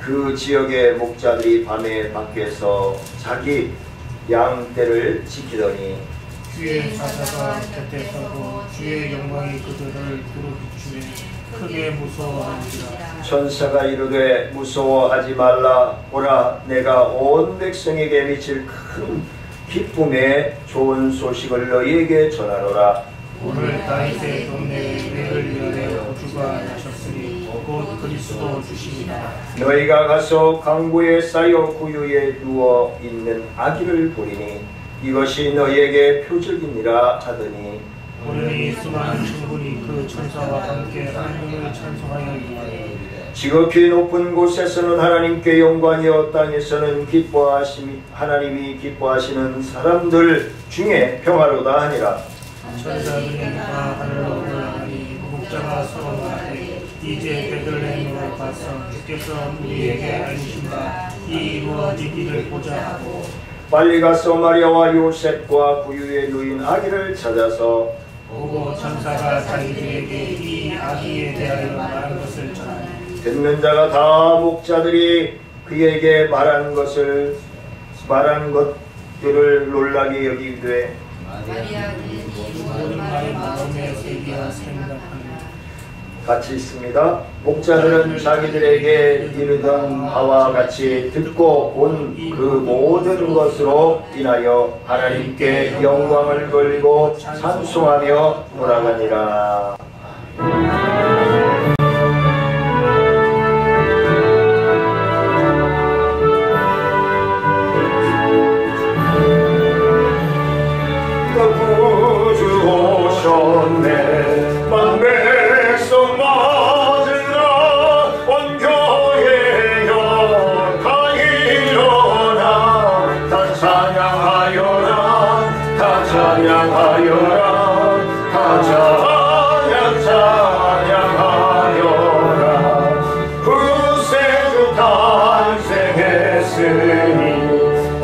그 지역의 목자들이 밤에 밖에서 자기 양떼를 지키더니 주의 사자가 곁에 서고 주의 영광이 그들을 두루 비추매 크게 무서워하니라. 천사가 이르되 무서워하지 말라. 보라, 내가 온 백성에게 미칠 큰 기쁨의 좋은 소식을 너희에게 전하노라. 오늘 다윗의 동네에 내를 위하여 구주가 나셨으니 곧 그리스도 주시니라. 너희가 가서 강보에 쌓여 구유에 누워 있는 아기를 보리니 이것이 너희에게 표적이니라 하더니 오늘이 수많은 충분히 그 천사와 함께 하나님을 찬송하였노라. 지극히 높은 곳에서는 하나님께 영광이요 땅에서는 하나님이 기뻐하시는 사람들 중에 평화로다 하니라. 천사들이 다 하늘로 올라가니 목자가 서로 말하되 이제 베들레헴으로 가서 주께서 우리에게 알리신 바 이 이루어지기를 보자 하고 빨리 가서 마리아와 요셉과 구유에 누인 아기를 찾아서 보고 천사가 자기들에게 이 아기에 대하여 말한 것을 전하니 듣는 자가 다 목자들이 그에게 말한 것들을 놀라게 여기되 마리아는 이 모든 말을 마음에 새기어 생각하니 같이 있습니다. 목자들은 자기들에게 이르던 바와 같이 듣고 본 그 모든 것으로 인하여 하나님께 영광을 돌리고 찬송하며 돌아가니라. 구주 오셨네. 만백성 맞으라. 온 교회여 다 일어나. 다 찬양하여라. 다 찬양하여라. 다 찬양하여라. 구세주 탄생했으니 다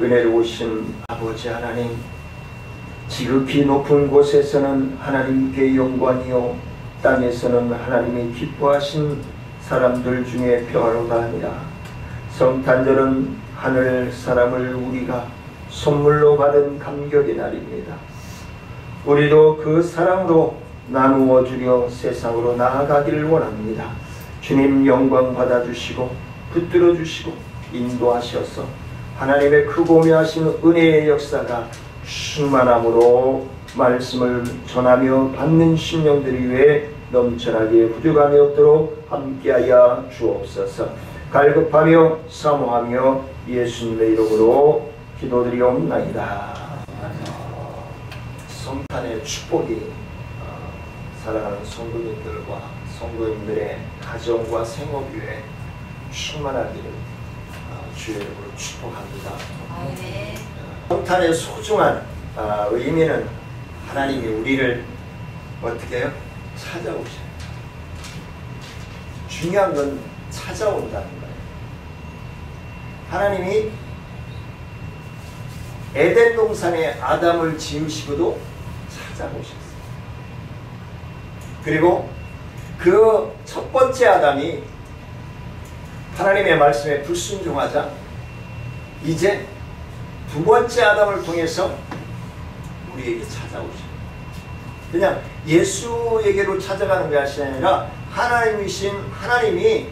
은혜로우신 아버지 하나님, 지극히 높은 곳에서는 하나님께 영광이요 땅에서는 하나님이 기뻐하신 사람들 중에 평화로다 하니라. 성탄절은 하늘 사람을 우리가 선물로 받은 감격의 날입니다. 우리도 그 사랑으로 나누어 주려 세상으로 나아가기를 원합니다. 주님 영광 받아주시고 붙들어 주시고 인도하셔서 하나님의 크고 미하신 은혜의 역사가 충만함으로 말씀을 전하며 받는 심령들 위해 넘쳐나게 부족함이 없도록 함께하여 주옵소서. 갈급하며 사모하며 예수님의 이름으로 기도드리옵나이다. 성탄의 축복이 사랑하는 성도님들과 성도님들의 가정과 생업 위에 충만하기를 주의 이름으로 축복합니다. 성탄의 소중한 의미는 하나님이 우리를 어떻게 해요? 찾아오셔요. 중요한 건 찾아온다는 거예요. 하나님이 에덴 동산에 아담을 지으시고도 찾아오셨어요. 그리고 그 첫 번째 아담이 하나님의 말씀에 불순종하자 이제 두 번째 아담을 통해서 우리에게 찾아오십니다. 그냥 예수에게로 찾아가는 것이 아니라 하나님이신 하나님이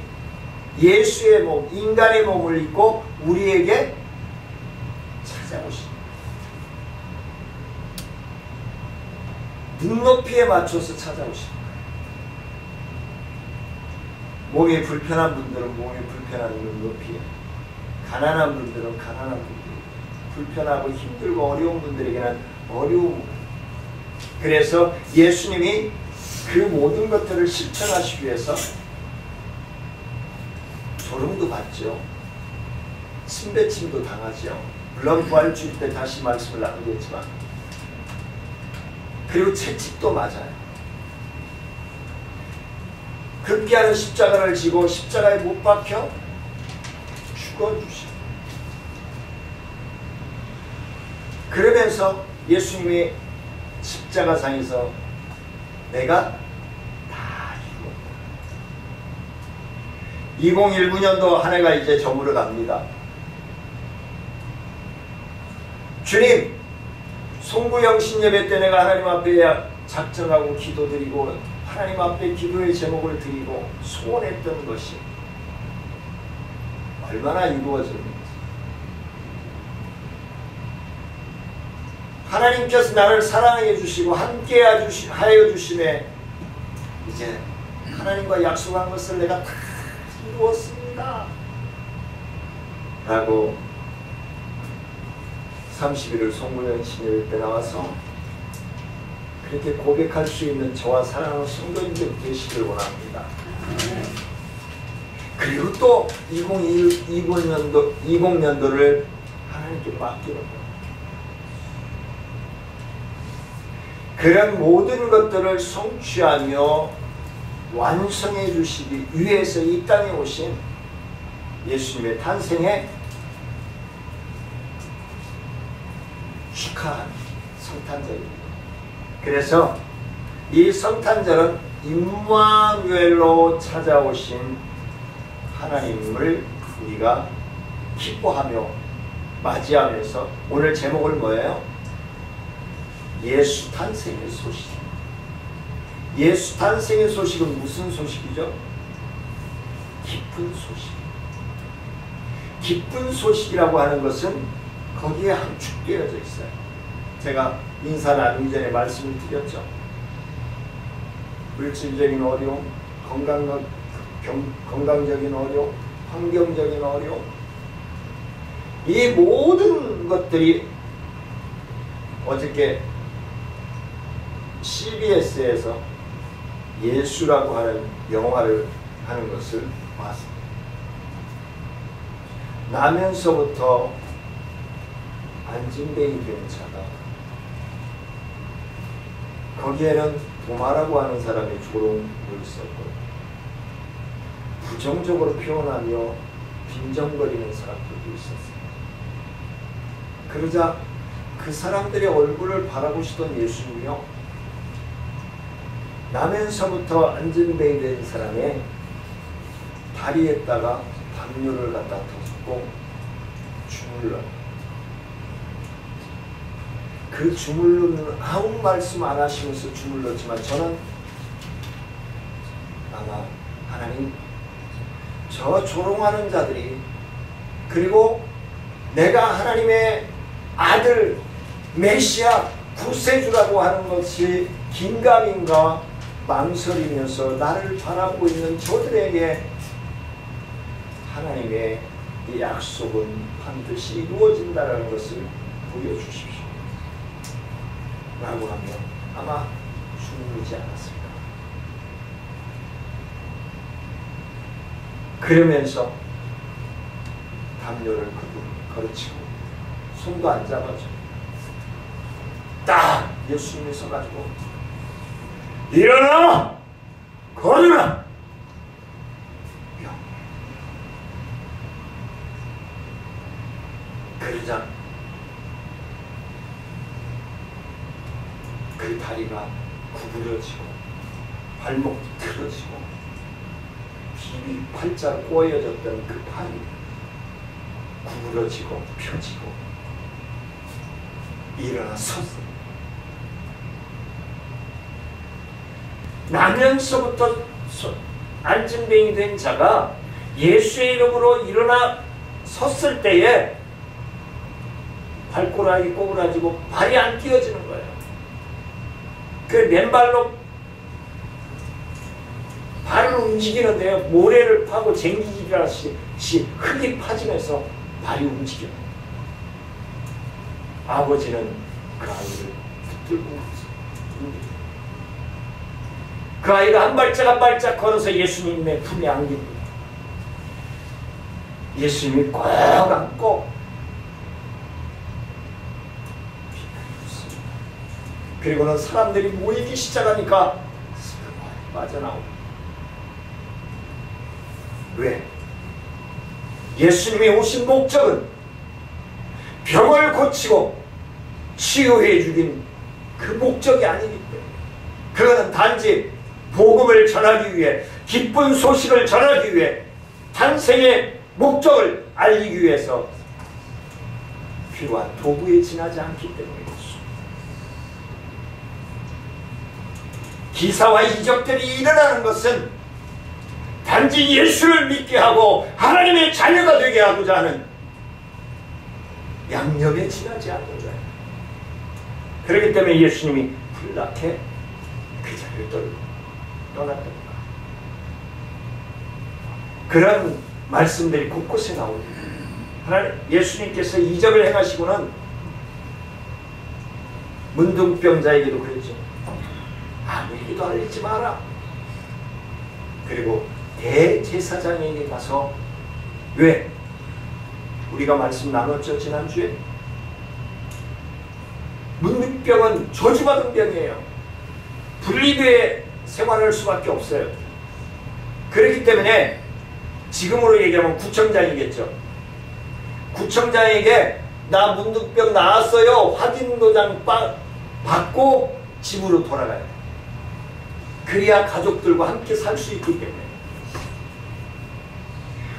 예수의 몸, 인간의 몸을 입고 우리에게 찾아오십니다. 눈높이에 맞춰서 찾아오십니다. 몸이 불편한 분들은 몸이 불편한 눈높이에, 가난한 분들은 가난한 분들, 불편하고 힘들고 어려운 분들에게는 어려움. 그래서 예수님이 그 모든 것들을 실천하시기 위해서 조롱도 받죠. 침뱉임도 당하죠. 물론 부활주일 때 다시 말씀을 나누겠지만, 그리고 채찍도 맞아요. 급기야는 십자가를 지고 십자가에 못 박혀 죽어주시고, 그러면서 예수님이 십자가상에서 내가 다 이루었다. 2019년도 한 해가 이제 저물어 갑니다. 주님, 송구영신 예배 때 내가 하나님 앞에 작정하고 기도드리고 하나님 앞에 기도의 제목을 드리고 소원했던 것이 얼마나 이루어졌는지, 하나님께서 나를 사랑해 주시고 함께 하여 주심에 이제 하나님과 약속한 것을 내가 다 이루었습니다 라고 31일 송구영신 예배 때 나와서 그렇게 고백할 수 있는 저와 사랑하는 성도님들 되시길 원합니다. 그리고 또 20년도를 하나님께 맡기는 거예요. 그런 모든 것들을 성취하며 완성해 주시기 위해서 이 땅에 오신 예수님의 탄생에 축하하는 성탄절입니다. 그래서 이 성탄절은 임마누엘로 찾아오신 하나님을 우리가 기뻐하며 맞이하면서, 오늘 제목을 뭐예요? 예수 탄생의 소식. 예수 탄생의 소식은 무슨 소식이죠? 기쁜 소식. 기쁜 소식이라고 하는 것은 거기에 함축되어져 있어요. 제가 인사 나누기 전에 말씀을 드렸죠. 물질적인 어려움, 건강적인 어려움, 환경적인 어려움, 이 모든 것들이 어저께 CBS에서 예수라고 하는 영화를 하는 것을 봤습니다. 나면서부터 안진뱅이 된 차가, 거기에는 도마라고 하는 사람이 조롱을 썼고 부정적으로 표현하며 빈정거리는 사람들도 있었어요. 그러자 그 사람들의 얼굴을 바라보시던 예수님이요, 나면서부터 안진뱅이 된 사람의 다리에다가 담요를 갖다 덮고 주물러, 그 주물르는 아무 말씀 안 하시면서 주물렀지만 저는 아마 하나님, 저 조롱하는 자들이, 그리고 내가 하나님의 아들 메시아 구세주라고 하는 것이 긴가민가 망설이면서 나를 바라보고 있는 저들에게 하나님의 이 약속은 반드시 이루어진다는 것을 보여주십시오 라고 하면 아마 주무르지 않았을까. 그러면서 담요를 걸어치고 손도 안 잡아줘. 딱 예수님이 서가지고 일어나! 걸으라! 그러자 그 다리가 구부러지고 발목도 틀어지고 힘이 팔자 꼬여졌던 그 팔이 구부러지고 펴지고 일어나 섰습니다. 나면서부터 안진뱅이 된 자가 예수의 이름으로 일어나 섰을 때에 발꼬락이 꼬부라지고 발이 안 띄어지는 거예요. 그 맨발로 발을 움직이는데요. 모래를 파고 쟁기질하듯이 흙이 파지면서 발이 움직여요. 아버지는 그 아이를 붙들고 움직여요. 그 아이가 한 발짝 한 발짝 걸어서 예수님의 품에 안깁니다. 예수님이 꼭 안고 그리고는 사람들이 모이기 시작하니까 빠져나오고. 왜? 예수님이 오신 목적은 병을 고치고 치유해 주긴 그 목적이 아니기 때문에, 그거는 단지 복음을 전하기 위해, 기쁜 소식을 전하기 위해, 탄생의 목적을 알리기 위해서 필요한 도구에 지나지 않기 때문이겠죠. 기사와 이적들이 일어나는 것은 단지 예수를 믿게 하고 하나님의 자녀가 되게 하고자 하는 양념에 지나지 않는 거예요. 그렇기 때문에 예수님이 불낙해 그 자리를 떠났던 거예요. 그런 말씀들이 곳곳에 나옵니다. 하나님, 예수님께서 이적을 행하시고는 문둥병자에게도 그랬죠. 아무에게도 알리지 마라. 그리고 대제사장에게 가서, 왜? 우리가 말씀 나눴죠, 지난주에? 문둥병은 저주받은 병이에요. 분리되어 생활할 수밖에 없어요. 그렇기 때문에 지금으로 얘기하면 구청장이겠죠. 구청장에게 나 문둥병 나았어요, 확인도장 받고 집으로 돌아가야 돼. 그래야 가족들과 함께 살 수 있기 때문에,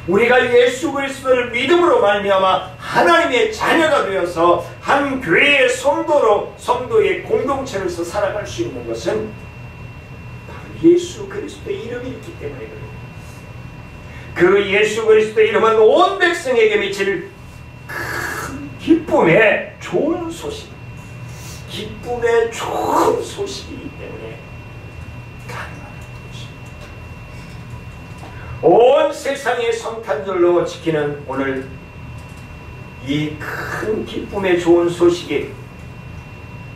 우리가 예수 그리스도를 믿음으로 말미암아 하나님의 자녀가 되어서 한 교회의 성도의 공동체로서 살아갈 수 있는 것은 바로 예수 그리스도의 이름이 있기 때문에 그래요. 그 예수 그리스도의 이름은 온 백성에게 미칠 큰 기쁨의 좋은 소식, 기쁨의 좋은 소식이기 때문에 가능한 것입니다. 온 세상의 성탄절로 지키는 오늘 이 큰 기쁨의 좋은 소식이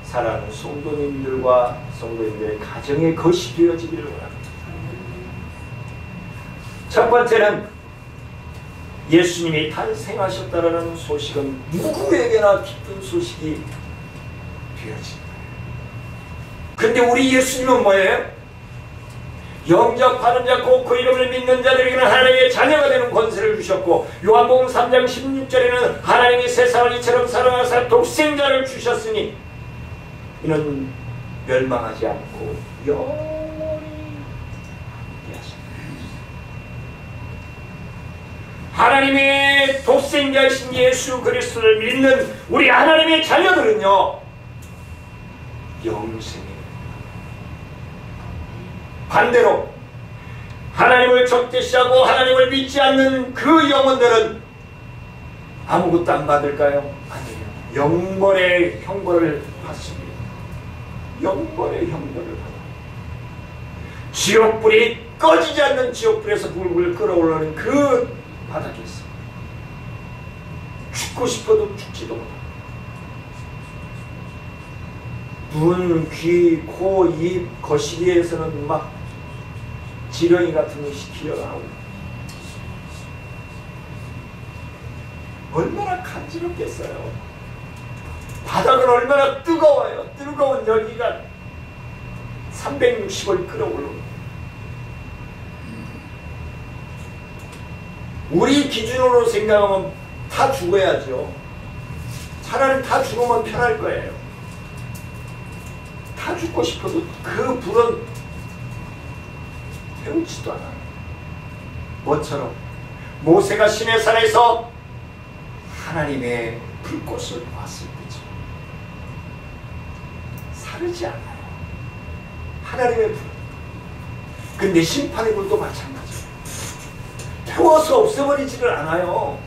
사랑하는 성도님들과 성도님들의 가정의 것이 되어지기를 원합니다. 첫 번째는 예수님이 탄생하셨다라는 소식은 누구에게나 기쁜 소식이 되어진 거예요. 근데 우리 예수님은 뭐예요? 영접하는 자 곧 그 이름을 믿는 자들에게는 하나님의 자녀가 되는 권세를 주셨고, 요한복음 3장 16절에는 하나님이 세상을 이처럼 사랑하사 독생자를 주셨으니 이는 멸망하지 않고 영원히 하나님의 독생자이신 예수 그리스도를 믿는 우리 하나님의 자녀들은요, 영생입니다. 반대로 하나님을 적대시하고 하나님을 믿지 않는 그 영혼들은 아무것도 안 받을까요? 아니에요. 영벌의 형벌을 받습니다. 영벌의 형벌을 받아요. 지옥불이 꺼지지 않는 지옥불에서 불불 끓어오르는 그 바닥에 있어. 죽고 싶어도 죽지도 못하고, 눈, 귀, 코, 입, 거시기에서는 막 지렁이 같은 것이 기어나오고, 얼마나 간지럽겠어요. 바닥은 얼마나 뜨거워요. 뜨거운 열기가 360을 끌어올르고, 우리 기준으로 생각하면 다 죽어야죠. 차라리 다 죽으면 편할 거예요. 다 죽고 싶어도 그 불은 태우지도 않아요. 뭐처럼 모세가 시내산에서 하나님의 불꽃을 봤을 때죠. 다르지 않아요. 하나님의 불. 근데 심판의 불도 마찬가지예요. 태워서 없애버리지를 않아요.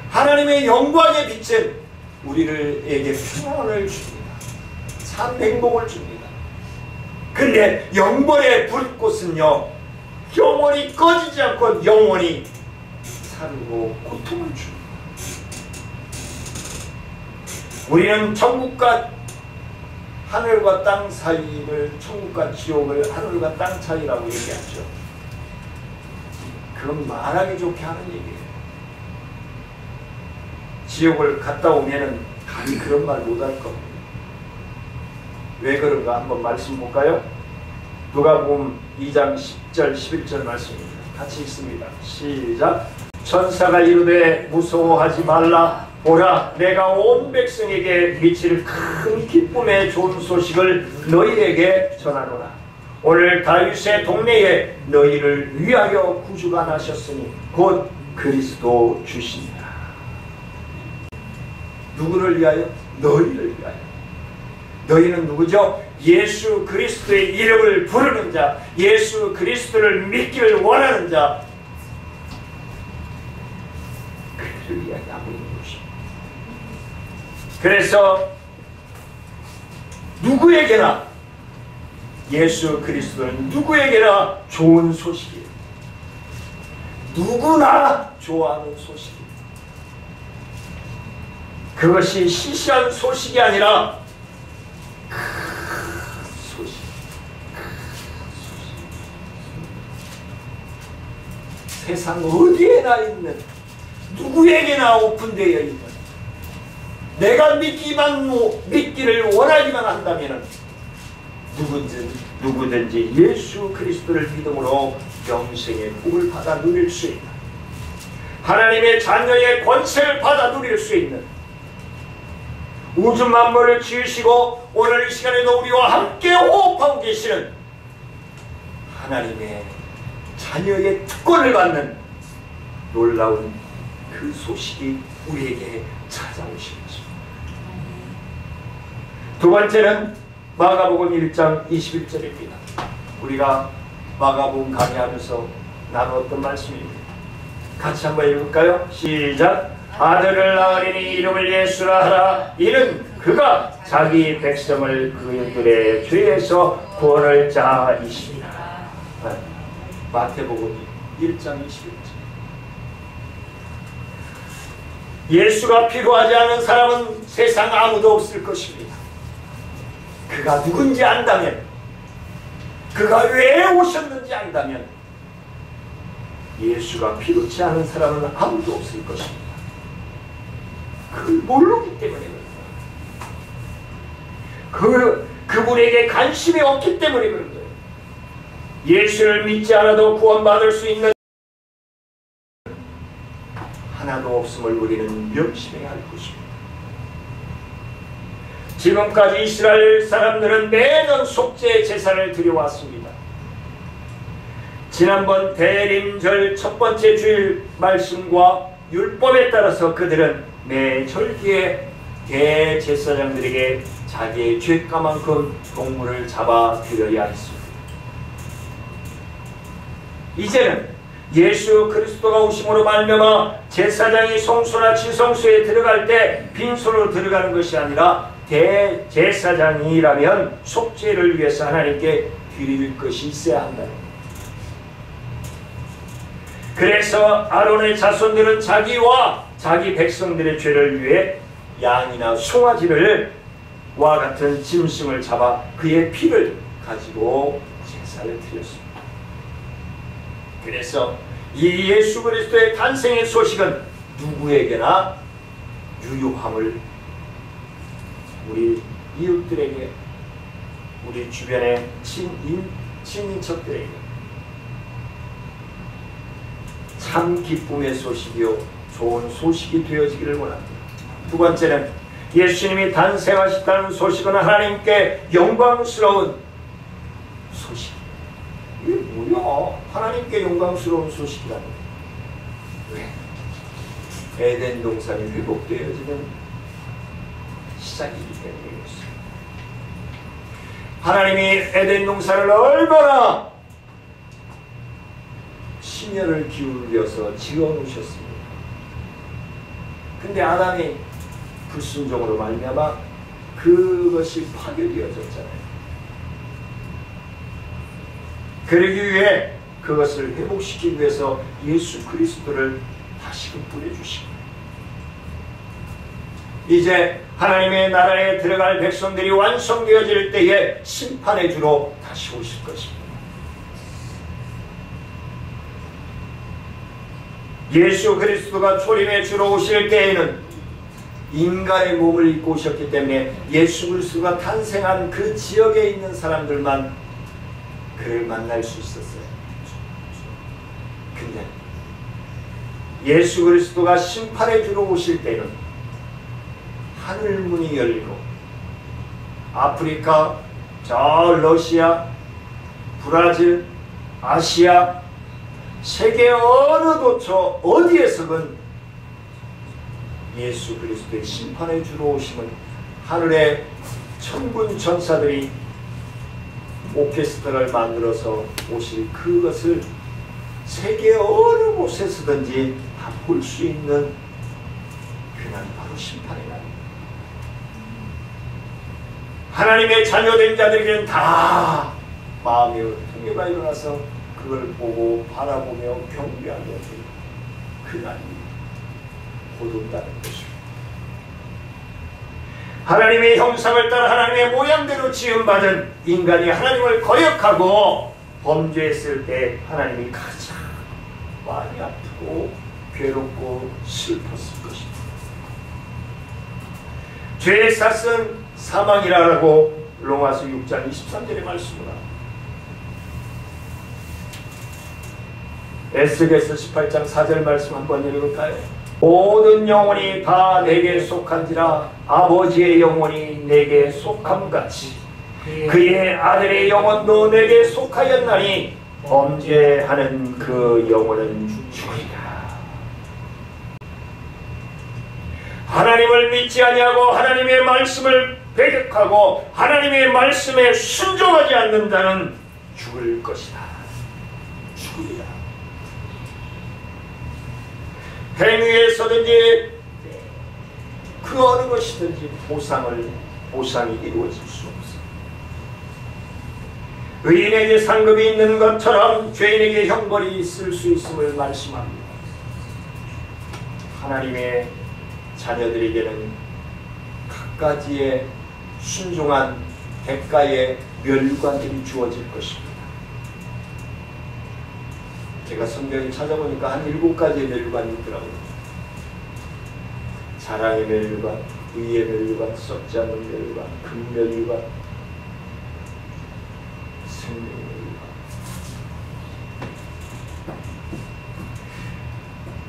하나님의 영광의 빛은 우리에게 평안을 줍니다. 참 행복을 줍니다. 근데 영벌의 불꽃은요, 영원히 꺼지지 않고 영원히 사르고 고통을 줍니다. 우리는 천국과 하늘과 땅 사이를, 천국과 지옥을 하늘과 땅 사이라고 얘기하죠. 그건 말하기 좋게 하는 얘기예요. 지옥을 갔다 오면은 감히 그런 말 못할 겁니다. 왜 그런가 한번 말씀 볼까요? 누가복음 2장 10절 11절 말씀입니다. 같이 읽습니다. 시작. 천사가 이르되 무서워하지 말라. 보라, 내가 온 백성에게 미칠 큰 기쁨의 좋은 소식을 너희에게 전하노라. 오늘 다윗의 동네에 너희를 위하여 구주가 나셨으니 곧 그리스도 주시니라. 누구를 위하여? 너희를 위하여. 너희는 누구죠? 예수 그리스도의 이름을 부르는 자, 예수 그리스도를 믿기를 원하는 자, 그들을 위하여 하고 있는 것입니다. 그래서 누구에게나 예수 그리스도는 누구에게나 좋은 소식이에요. 누구나 좋아하는 소식이에요. 그것이 시시한 소식이 아니라 소식. 세상 어디에나 있는, 누구에게나 오픈되어 있는, 내가 믿기를 원하기만 한다면 누구든지 예수 그리스도를 믿음으로 영생의 복을 받아 누릴 수 있는, 하나님의 자녀의 권세를 받아 누릴 수 있는, 우주 만물을 지으시고 오늘 이 시간에도 우리와 함께 호흡하고 계시는 하나님의 자녀의 특권을 받는 놀라운 그 소식이 우리에게 찾아오신 것입니다. 두 번째는 마가복음 1장 21절입니다. 우리가 마가복음 강의하면서 나누었던 말씀입니다. 같이 한번 읽을까요? 시작. 아들을 낳으리니 이름을 예수라 하라. 이는 그가 자기 백성을 그들의 죄에서 구원할 자이십니다. 마태복음 1장 21절. 예수가 필요하지 않은 사람은 세상 아무도 없을 것입니다. 그가 누군지 안다면, 그가 왜 오셨는지 안다면 예수가 필요치 않은 사람은 아무도 없을 것입니다. 그걸 모르기 때문에 그런 거예요. 그분에게 관심이 없기 때문에 그런 거예요. 예수를 믿지 않아도 구원받을 수 있는 하나도 없음을 우리는 명심해야 할 것입니다. 지금까지 이스라엘 사람들은 매년 속죄 제사를 드려왔습니다. 지난번 대림절 첫 번째 주일 말씀과 율법에 따라서 그들은 매 절기에 대제사장들에게 자기의 죄가만큼 동물을 잡아 드려야 했습니다. 이제는 예수 그리스도가 오심으로 말미암아 제사장이 성소나 지성소에 들어갈 때 빈손으로 들어가는 것이 아니라 대제사장이라면 속죄를 위해서 하나님께 드릴 것이 있어야 한다. 그래서 아론의 자손들은 자기와 자기 백성들의 죄를 위해 양이나 송아지를 와 같은 짐승을 잡아 그의 피를 가지고 제사를 드렸습니다. 그래서 이 예수 그리스도의 탄생의 소식은 누구에게나 유효함을 우리 이웃들에게, 우리 주변의 친인척들에게 참 기쁨의 소식이요 좋은 소식이 되어지기를 원합니다. 두 번째는 예수님이 탄생하셨다는 소식은 하나님께 영광스러운 소식. 이게 뭐야? 하나님께 영광스러운 소식이라는 거예요. 왜? 에덴 동산이 회복되어지는 시작이기 때문이었어요. 하나님이 에덴 동산을 얼마나 심혈을 기울여서 지어놓으셨습니다. 근데 아담이 불순종으로 말미암아 그것이 파괴되어졌잖아요. 그러기 위해 그것을 회복시키기 위해서 예수 그리스도를 다시금 보내주시고, 이제 하나님의 나라에 들어갈 백성들이 완성되어질 때에 심판의 주로 다시 오실 것입니다. 예수 그리스도가 초림의 주로 오실 때에는 인간의 몸을 입고 오셨기 때문에 예수 그리스도가 탄생한 그 지역에 있는 사람들만 그를 만날 수 있었어요. 근데 예수 그리스도가 심판의 주로 오실 때는 하늘문이 열리고 아프리카, 저 러시아, 브라질, 아시아, 세계 어느 도처 어디에서든 예수 그리스도의 심판의 주로 오심은 하늘의 천군 천사들이 오케스트라를 만들어서 오실 그것을 세계 어느 곳에서든지 다 볼 수 있는 그날 바로 심판의 날입니다. 하나님의 자녀된 자들에게는 다 마음의 통회가 일어나서 그걸 보고 바라보며 경배하며 그날이 곧 온다는 것입니다. 하나님의 형상을 따라 하나님의 모양대로 지음받은 인간이 하나님을 거역하고 범죄했을 때 하나님이 가장 많이 아프고 괴롭고 슬펐을 것입니다. 죄의 삭은 사망이라고 로마서 6장 23절에 말씀합니다. 에스겔서 18장 4절 말씀 한번 읽을까요? 모든 영혼이 다 내게 속한지라 아버지의 영혼이 내게 속함같이 그의 아들의 영혼도 내게 속하였나니 범죄하는 그 영혼은 죽으리라. 하나님을 믿지 아니하고 하나님의 말씀을 배격하고 하나님의 말씀에 순종하지 않는 자는 죽을 것이다. 죽으리라. 행 위에서든지 그 어느 것이든지 보상이 이루어질 수 없어. 의인에게 상급이 있는 것처럼 죄인에게 형벌이 있을 수 있음을 말씀합니다. 하나님의 자녀들에게는 각가지의 순종한 대가의 멸관들이 주어질 것입니다. 제가 성경을 찾아보니까 한 7가지의 멸관이 있더라고요. 사랑의 멸관, 의의 멸관, 썩지 않는 멸관, 금멸관, 생명의 멸관.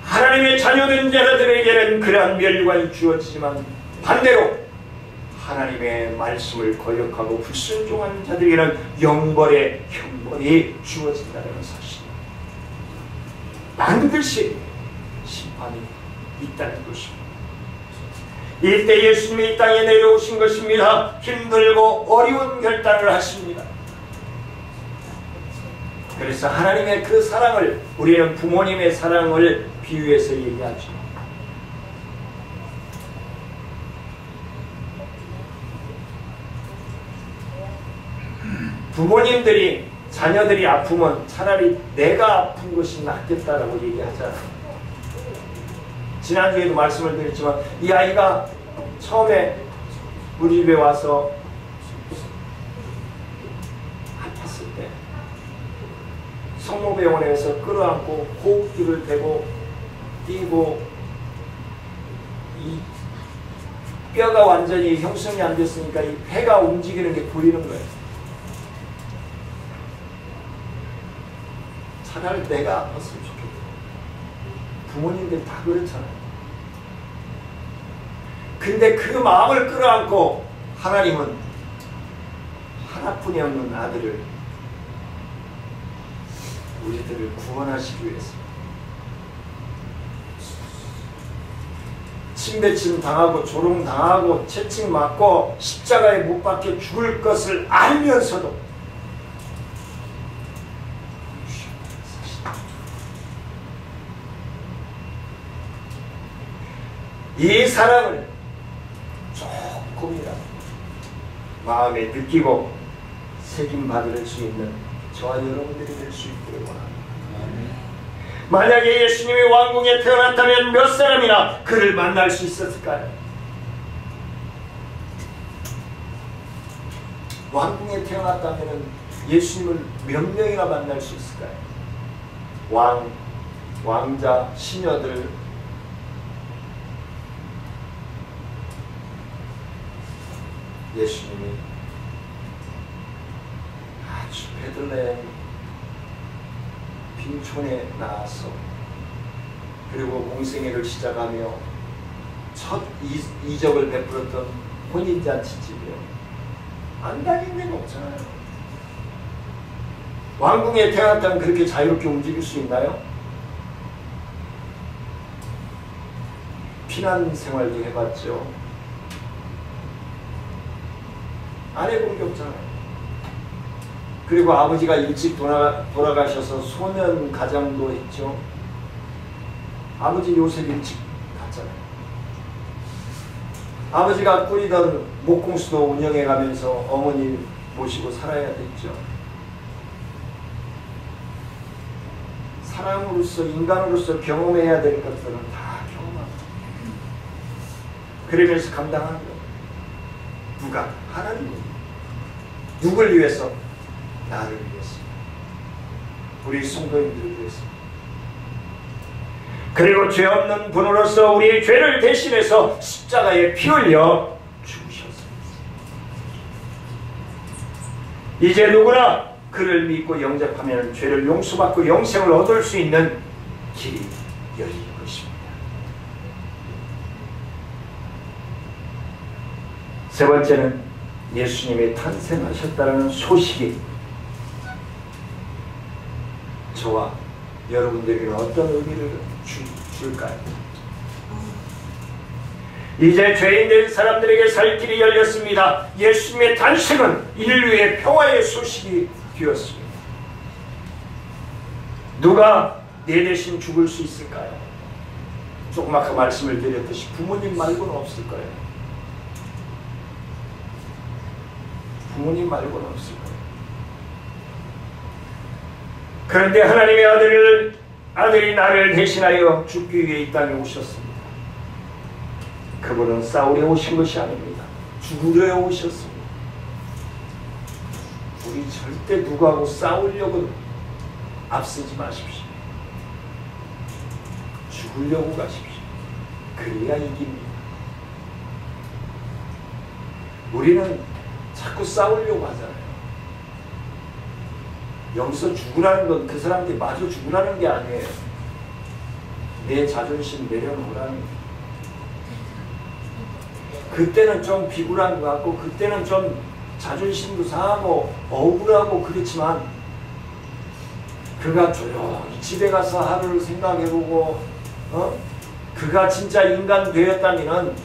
하나님의 자녀된 자들에게는 그러한 멸관이 주어지지만 반대로 하나님의 말씀을 거역하고 불순종하는 자들에게는 형벌이 주어진다는 사실. 반드시 심판이 있다는 것입니다. 이때 예수님이 이 땅에 내려오신 것입니다. 힘들고 어려운 결단을 하십니다. 그래서 하나님의 그 사랑을, 우리는 부모님의 사랑을 비유해서 얘기하죠. 부모님들이 자녀들이 아프면 차라리 내가 아픈 것이 낫겠다라고 얘기하잖아요. 지난주에도 말씀을 드렸지만 이 아이가 처음에 우리 집에 와서 아팠을 때 성모병원에서 끌어안고 호흡기를 대고 뛰고 이 뼈가 완전히 형성이 안 됐으니까 이 폐가 움직이는 게 보이는 거예요. 차라리 내가 아팠으면 좋겠다. 부모님들 다 그렇잖아요. 근데 그 마음을 끌어안고 하나님은 하나뿐이 없는 아들을, 우리들을 구원하시기 위해서 침배침 당하고 조롱당하고 채찍 맞고 십자가에 못 박혀 죽을 것을 알면서도 이 사랑을 조금이라도 마음에 느끼고 책임받을 수 있는 저와 여러분들이 될 수 있기를 원합니다. 만약에 예수님이 왕궁에 태어났다면 몇 사람이나 그를 만날 수 있었을까요? 왕궁에 태어났다면 예수님을 몇 명이나 만날 수 있을까요? 왕자, 시녀들, 예수님이 아주 베들레헴 빈촌에 나와서 그리고 공생애를 시작하며 첫 이적을 베풀었던 혼인잔치집이요. 안 다닌 데가 없잖아요. 왕궁에 태어났다면 그렇게 자유롭게 움직일 수 있나요? 피난 생활도 해봤죠. 안 해본 게 없잖아요. 그리고 아버지가 일찍 돌아가셔서 소년 가장도 했죠. 아버지 요셉 일찍 갔잖아요. 아버지가 꾸리던 목공수도 운영해가면서 어머니 모시고 살아야 됐죠. 사람으로서 인간으로서 경험해야 될 것들은 다 경험합니다. 그러면서 감당하는 거예요. 누가? 하나님이. 누굴 위해서? 나를 위해서. 우리 성도님들을 위해서. 그리고 죄 없는 분으로서 우리의 죄를 대신해서 십자가에 피 흘려 죽으셨습니다. 이제 누구나 그를 믿고 영접하면 죄를 용서받고 영생을 얻을 수 있는 길이 열린 것입니다. 세 번째는 예수님이 탄생하셨다는 소식이 저와 여러분들에게는 어떤 의미를 줄까요? 이제 죄인된 사람들에게 살 길이 열렸습니다. 예수님의 탄생은 인류의 평화의 소식이 되었습니다. 누가 내 대신 죽을 수 있을까요? 조금 아까 말씀을 드렸듯이 부모님 말고는 없을 거예요. 부모님 말고는 없을 거예요. 그런데 하나님의 아들이 나를 대신하여 죽기 위해 이 땅에 오셨습니다. 그분은 싸우려 오신 것이 아닙니다. 죽으려 오셨습니다. 우리 절대 누구하고 싸우려고 앞서지 마십시오. 죽으려고 가십시오. 그래야 이깁니다. 우리는 자꾸 싸우려고 하잖아요. 여기서 죽으라는 건 그 사람한테 마저 죽으라는 게 아니에요. 내 자존심 내려놓으라는 거예요. 그때는 좀 비굴한 것 같고 그때는 좀 자존심도 상하고 억울하고 그렇지만 그가 조용히 집에 가서 하루를 생각해보고 그가 진짜 인간 되었다면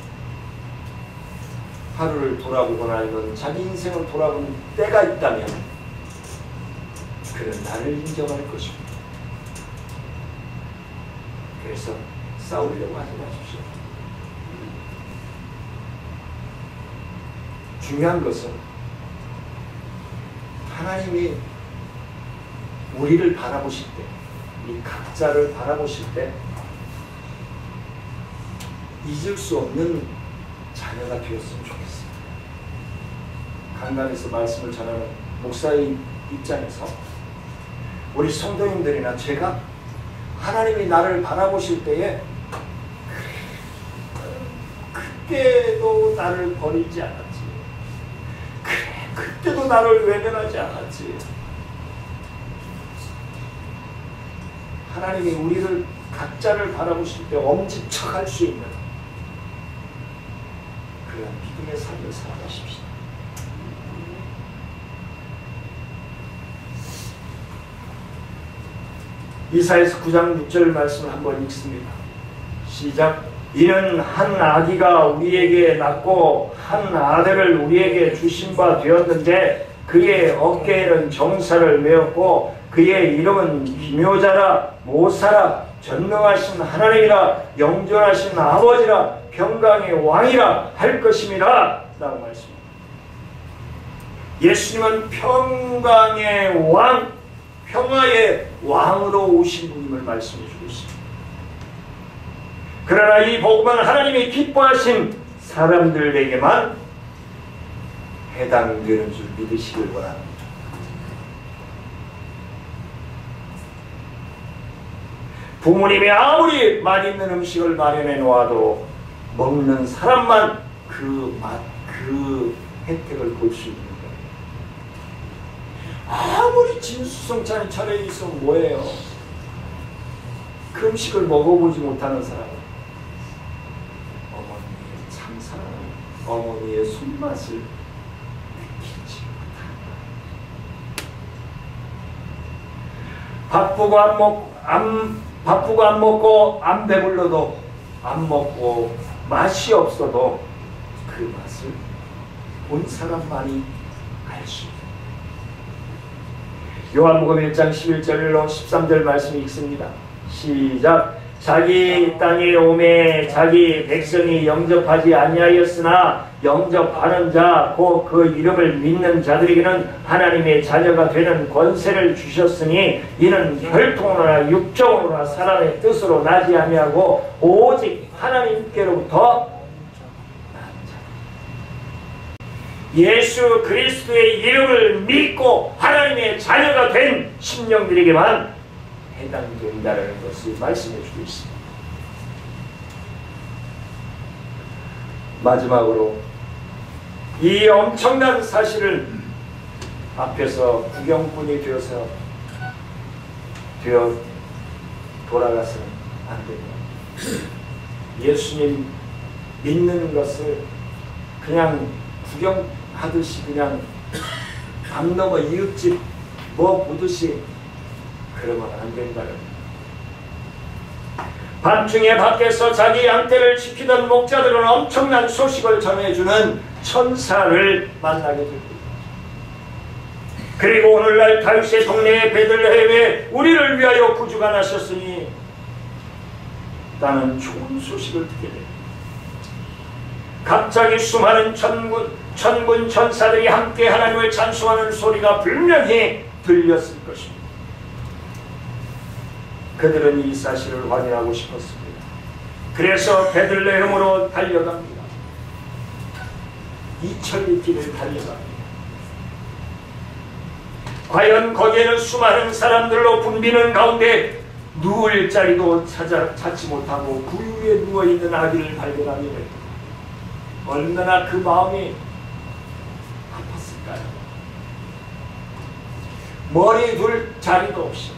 하루를 돌아보거나 아니면 자기 인생을 돌아보는 때가 있다면 그는 나를 인정할 것입니다. 그래서 싸우려고 하지 마십시오. 중요한 것은 하나님이 우리를 바라보실 때, 우리 각자를 바라보실 때 잊을 수 없는 자녀가 되었으면 좋겠습니다. 강단에서 말씀을 전하는 목사의 입장에서 우리 성도님들이나 제가 하나님이 나를 바라보실 때에 그때도 나를 버리지 않았지. 그때도 나를 외면하지 않았지. 하나님이 우리를 각자를 바라보실 때 엄지척할 수 있는 그런 믿음의 삶을 살아가십시오. 이사야서 9장 6절 말씀을 한번 읽습니다. 시작. 이는 한 아기가 우리에게 낳고 한 아들을 우리에게 주신 바 되었는데 그의 어깨에는 정사를 메었고 그의 이름은 기묘자라 모사라 전능하신 하나님이라 영존하신 아버지라 평강의 왕이라 할 것임이라 라고 말씀합니다. 예수님은 평강의 왕, 평화의 왕으로 오신 분임을 말씀해 주고 있습니다. 그러나 이 복음은 하나님이 기뻐하신 사람들에게만 해당되는 줄 믿으시길 원합니다. 부모님이 아무리 맛있는 음식을 마련해 놓아도 먹는 사람만 그 맛, 그 혜택을 볼 수 있는 거예요. 아무리 진수성찬이 차려져 있으면 뭐예요? 그 음식을 먹어보지 못하는 사람은 어머니의 참사랑 어머니의 손맛을 느끼지 못한다. 바쁘고 안 먹고 안 배불러도 안 먹고 맛이 없어도 그 맛을 본 사람만이 알 수 있다. 요한복음 1장 11절로 13절 말씀이 있습니다. 시작. 자기 땅에 오매 자기 백성이 영접하지 아니하였으나 영접하는 자 곧 그 이름을 믿는 자들에게는 하나님의 자녀가 되는 권세를 주셨으니 이는 혈통으로나 육정으로나 사람의 뜻으로 나지 아니하고 오직 하나님께로부터 난 자. 예수 그리스도의 이름을 믿고 하나님의 자녀가 된 심령들에게만 해당된다는 것을 말씀해 주고 있습니다. 마지막으로 이 엄청난 사실을 앞에서 구경꾼이 되어 돌아가서는 안 됩니다. 예수님 믿는 것을 그냥 구경하듯이 그냥 담 넘어 이웃집 뭐 보듯이 그러면 안 된다는 밤중에 밖에서 자기 양떼를 지키던 목자들은 엄청난 소식을 전해주는 천사를 만나게 됩니다. 그리고 오늘날 다윗의 동네의 베들레헴에 우리를 위하여 구주가 나셨으니 라는 좋은 소식을 듣게 됩니다. 갑자기 수많은 천군 천사들이 함께 하나님을 찬송하는 소리가 분명히 들렸을 것입니다. 그들은 이 사실을 확인하고 싶었습니다. 그래서 베들레헴으로 달려갑니다. 이천리 길을 달려갑니다. 과연 거기에는 수많은 사람들로 붐비는 가운데 누울 자리도 찾지 못하고 그 위에 누워있는 아기를 발견하게 됩니다. 얼마나 그 마음이 아팠을까요? 머리 둘 자리도 없이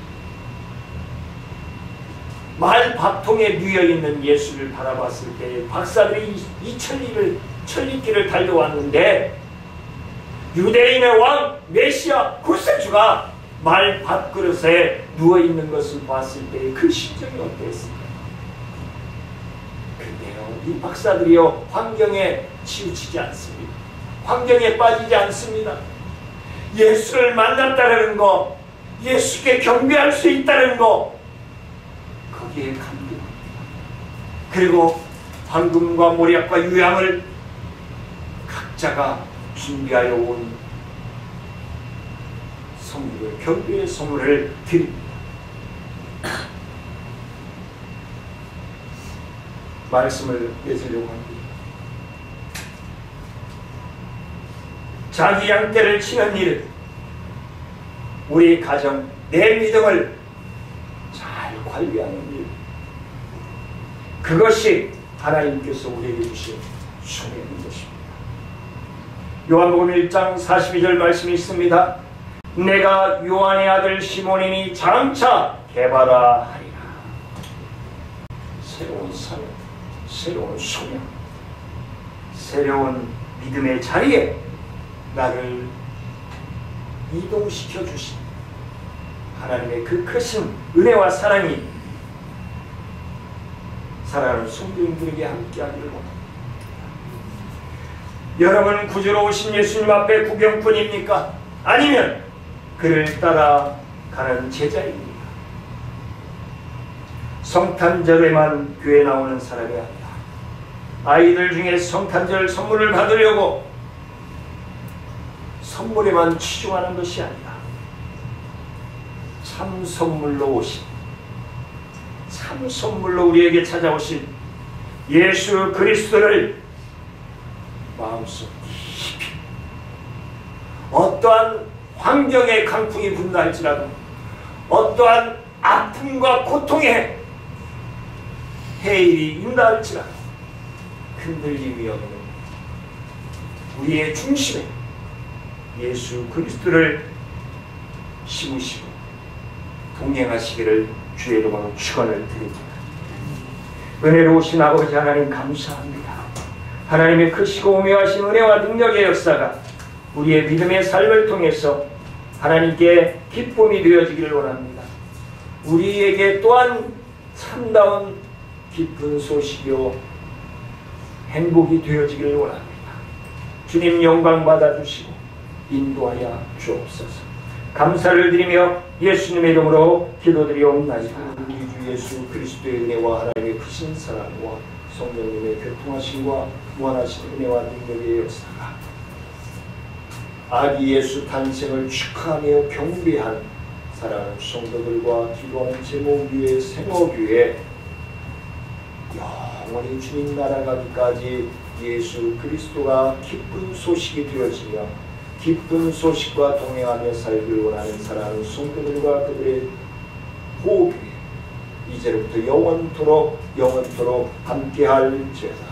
말 밥통에 누워있는 예수를 바라봤을 때 박사들이 이 천리길을 달려왔는데 유대인의 왕 메시아 구세주가 말 밥그릇에 누워있는 것을 봤을 때 그 심정이 어땠을까요? 근데요, 이 박사들이요 환경에 치우치지 않습니다. 환경에 빠지지 않습니다. 예수를 만났다는 거, 예수께 경배할 수 있다는 거, 거기에 감동합니다. 그리고 황금과 모략과 유향을 각자가 준비하여 온 선물을, 경배의 선물을 드립니다. 말씀을 맺으려고 합니다. 자기 양떼를 치는 일, 우리 가정, 내 믿음을 잘 관리하는 일, 그것이 하나님께서 우리에게 주신 소명인 것입니다. 요한복음 1장 42절 말씀이 있습니다. 내가 요한의 아들 시몬이니 장차 개발하리라. 새로운 사명, 새로운 소명, 새로운 믿음의 자리에 나를 이동시켜 주신 하나님의 그 크신 은혜와 사랑이 사랑하는 성도님들에게 함께하기를 원합니다. 여러분 구주로 오신 예수님 앞에 구경꾼입니까? 아니면 그를 따라가는 제자입니까? 성탄절에만 교회 나오는 사람이 아니라 아이들 중에 성탄절 선물을 받으려고 선물에만 치중하는 것이 아니라 참 선물로 오신, 참 선물로 우리에게 찾아오신 예수 그리스도를 마음속 깊이, 어떠한 환경의 강풍이 분다 할지라도, 어떠한 아픔과 고통에 해일이 임다 할지라도 흔들림이 없는 우리의 중심에 예수 그리스도를 심으시고 동행하시기를 주의 이름으로 축원을 드립니다. 은혜로우신 아버지 하나님 감사합니다. 하나님의 크시고 오묘하신 은혜와 능력의 역사가 우리의 믿음의 삶을 통해서 하나님께 기쁨이 되어지기를 원합니다. 우리에게 또한 참다운 기쁜 소식이요 행복이 되어지기를 원합니다. 주님 영광 받아주시고 인도하여 주옵소서. 감사를 드리며 예수님의 이름으로 기도드리옵나이다. 우리 주 예수 그리스도의 은혜와 하나님의 크신 사랑과 성령님의 교통하심과 무한하신 은혜와 능력의 역사가 아기 예수 탄생을 축하하며 경배한 사랑하는 성도들과 기도하는 제목교회 생어교회 영원히 주님 나라가기까지 예수 그리스도가 기쁜 소식이 되어지며 기쁜 소식과 동행하며 살기를 원하는 사랑하는 성도들과 그들의 호흡이 이제로부터 영원토록 함께할지어다.